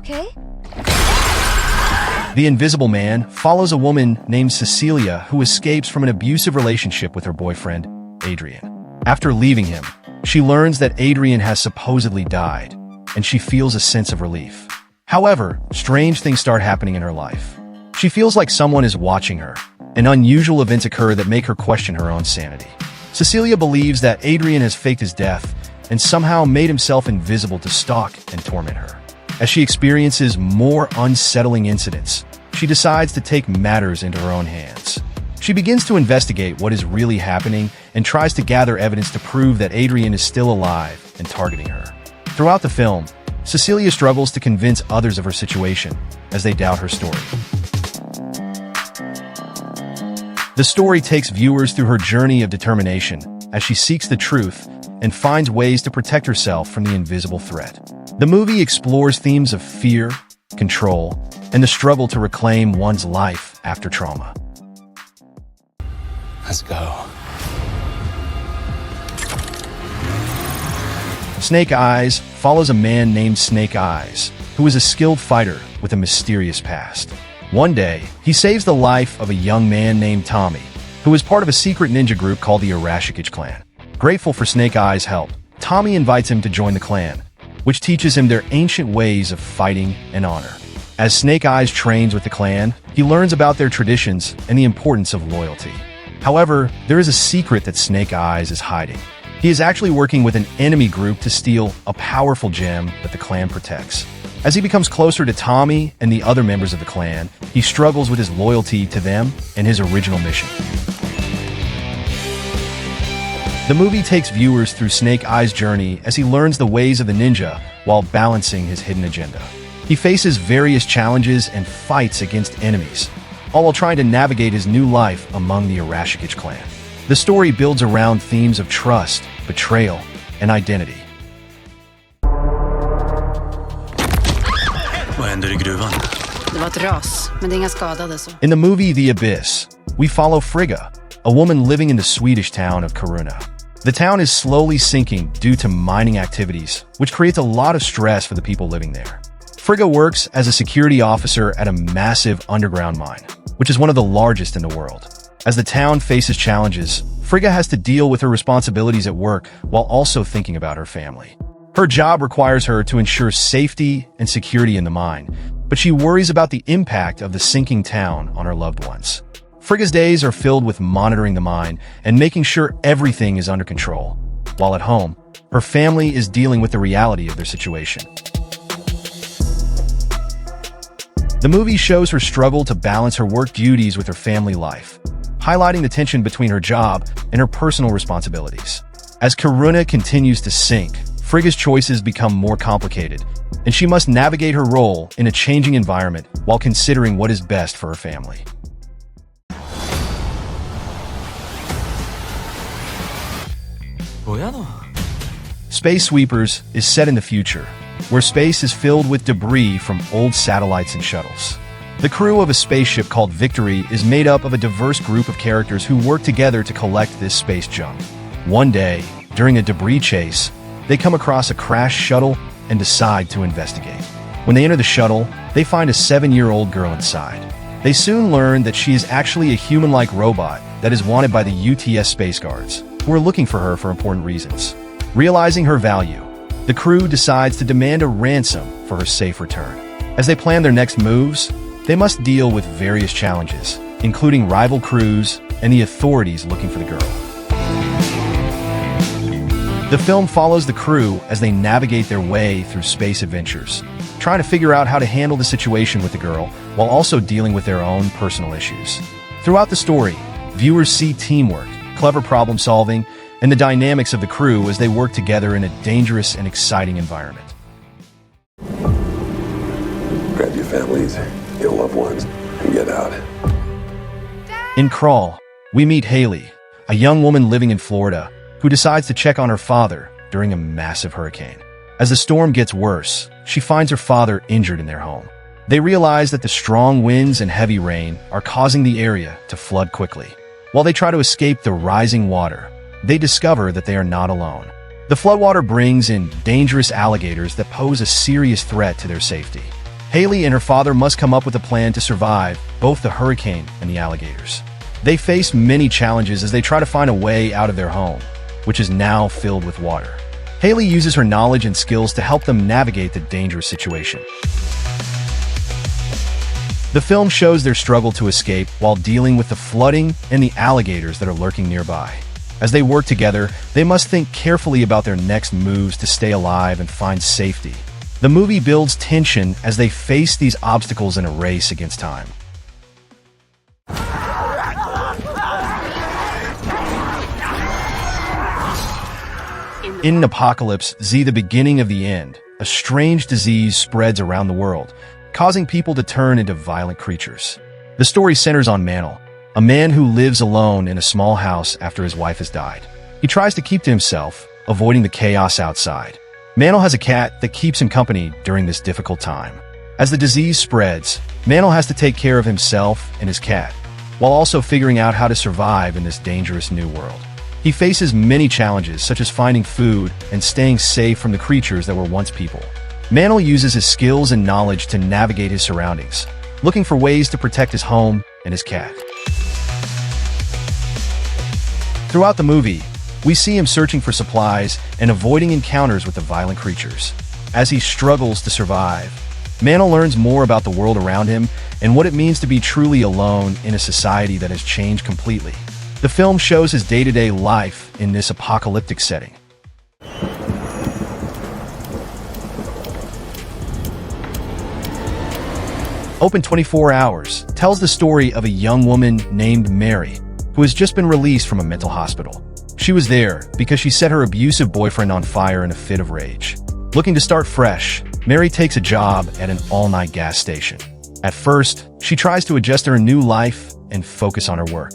okay? The Invisible Man follows a woman named Cecilia who escapes from an abusive relationship with her boyfriend, Adrian. After leaving him, she learns that Adrian has supposedly died, and she feels a sense of relief. However, strange things start happening in her life. She feels like someone is watching her, and unusual events occur that make her question her own sanity. Cecilia believes that Adrian has faked his death and somehow made himself invisible to stalk and torment her. As she experiences more unsettling incidents, she decides to take matters into her own hands. She begins to investigate what is really happening and tries to gather evidence to prove that Adrian is still alive and targeting her. Throughout the film, Cecilia struggles to convince others of her situation as they doubt her story. The story takes viewers through her journey of determination as she seeks the truth and finds ways to protect herself from the invisible threat. The movie explores themes of fear, control, and the struggle to reclaim one's life after trauma. Let's go. Snake Eyes follows a man named Snake Eyes, who is a skilled fighter with a mysterious past. One day, he saves the life of a young man named Tommy, who is part of a secret ninja group called the Arashikage clan. Grateful for Snake Eyes' help, Tommy invites him to join the clan, which teaches him their ancient ways of fighting and honor. As Snake Eyes trains with the clan, he learns about their traditions and the importance of loyalty. However, there is a secret that Snake Eyes is hiding. He is actually working with an enemy group to steal a powerful gem that the clan protects. As he becomes closer to Tommy and the other members of the clan, he struggles with his loyalty to them and his original mission. The movie takes viewers through Snake Eyes' journey as he learns the ways of the ninja while balancing his hidden agenda. He faces various challenges and fights against enemies, all while trying to navigate his new life among the Arashikage clan. The story builds around themes of trust, betrayal, and identity. Vad händer I gruvan? Det var ett ras, men det är inga skadade så. In the movie The Abyss, we follow Frigga, a woman living in the Swedish town of Kiruna. The town is slowly sinking due to mining activities, which creates a lot of stress for the people living there. Frigga works as a security officer at a massive underground mine, which is one of the largest in the world. As the town faces challenges, Frigga has to deal with her responsibilities at work while also thinking about her family. Her job requires her to ensure safety and security in the mine, but she worries about the impact of the sinking town on her loved ones. Frigga's days are filled with monitoring the mine and making sure everything is under control. While at home, her family is dealing with the reality of their situation. The movie shows her struggle to balance her work duties with her family life, highlighting the tension between her job and her personal responsibilities. As Kiruna continues to sink, Frigga's choices become more complicated, and she must navigate her role in a changing environment while considering what is best for her family. Space Sweepers is set in the future, where space is filled with debris from old satellites and shuttles. The crew of a spaceship called Victory is made up of a diverse group of characters who work together to collect this space junk. One day, during a debris chase, they come across a crashed shuttle and decide to investigate. When they enter the shuttle, they find a 7-year-old girl inside. They soon learn that she is actually a human-like robot that is wanted by the UTS Space Guards, who are looking for her for important reasons. Realizing her value, the crew decides to demand a ransom for her safe return. As they plan their next moves, they must deal with various challenges, including rival crews and the authorities looking for the girl. The film follows the crew as they navigate their way through space adventures, trying to figure out how to handle the situation with the girl while also dealing with their own personal issues. Throughout the story, viewers see teamwork, clever problem solving, and the dynamics of the crew as they work together in a dangerous and exciting environment. Grab your families, your loved ones, and get out. In Crawl, we meet Haley, a young woman living in Florida who decides to check on her father during a massive hurricane. As the storm gets worse, she finds her father injured in their home. They realize that the strong winds and heavy rain are causing the area to flood quickly. While they try to escape the rising water, they discover that they are not alone. The floodwater brings in dangerous alligators that pose a serious threat to their safety. Haley and her father must come up with a plan to survive both the hurricane and the alligators. They face many challenges as they try to find a way out of their home, which is now filled with water. Haley uses her knowledge and skills to help them navigate the dangerous situation. The film shows their struggle to escape while dealing with the flooding and the alligators that are lurking nearby. As they work together, they must think carefully about their next moves to stay alive and find safety. The movie builds tension as they face these obstacles in a race against time. In an apocalypse, the beginning of the end, a strange disease spreads around the world, causing people to turn into violent creatures. The story centers on Manel, a man who lives alone in a small house after his wife has died. He tries to keep to himself, avoiding the chaos outside. Manel has a cat that keeps him company during this difficult time. As the disease spreads, Manel has to take care of himself and his cat, while also figuring out how to survive in this dangerous new world. He faces many challenges, such as finding food and staying safe from the creatures that were once people. Manel uses his skills and knowledge to navigate his surroundings, looking for ways to protect his home and his cat. Throughout the movie, we see him searching for supplies and avoiding encounters with the violent creatures. As he struggles to survive, Manel learns more about the world around him and what it means to be truly alone in a society that has changed completely. The film shows his day-to-day life in this apocalyptic setting. Open 24 Hours tells the story of a young woman named Mary, who has just been released from a mental hospital. She was there because she set her abusive boyfriend on fire in a fit of rage. Looking to start fresh, Mary takes a job at an all-night gas station. At first, she tries to adjust to her new life and focus on her work.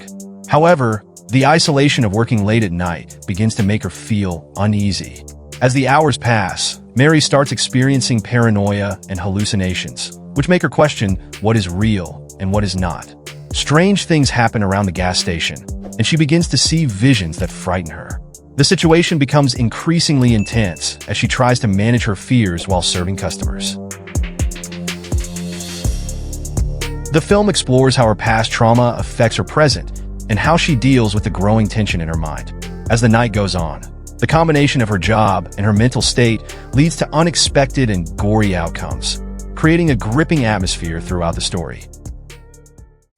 However, the isolation of working late at night begins to make her feel uneasy. As the hours pass, Mary starts experiencing paranoia and hallucinations, which make her question what is real and what is not. Strange things happen around the gas station, and she begins to see visions that frighten her. The situation becomes increasingly intense as she tries to manage her fears while serving customers. The film explores how her past trauma affects her present and how she deals with the growing tension in her mind. As the night goes on, the combination of her job and her mental state leads to unexpected and gory outcomes, creating a gripping atmosphere throughout the story.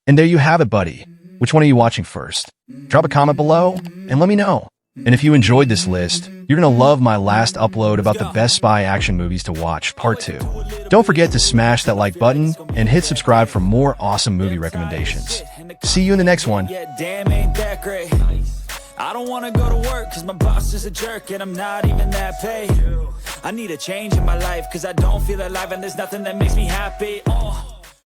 And there you have it, buddy. Which one are you watching first? Drop a comment below and let me know. And if you enjoyed this list, you're gonna love my last upload about the best spy action movies to watch, part 2. Don't forget to smash that like button and hit subscribe for more awesome movie recommendations. See you in the next one. Yeah, damn, ain't that great. I don't wanna go to work cause my boss is a jerk and I'm not even that paid. I need a change in my life cause I don't feel alive and there's nothing that makes me happy.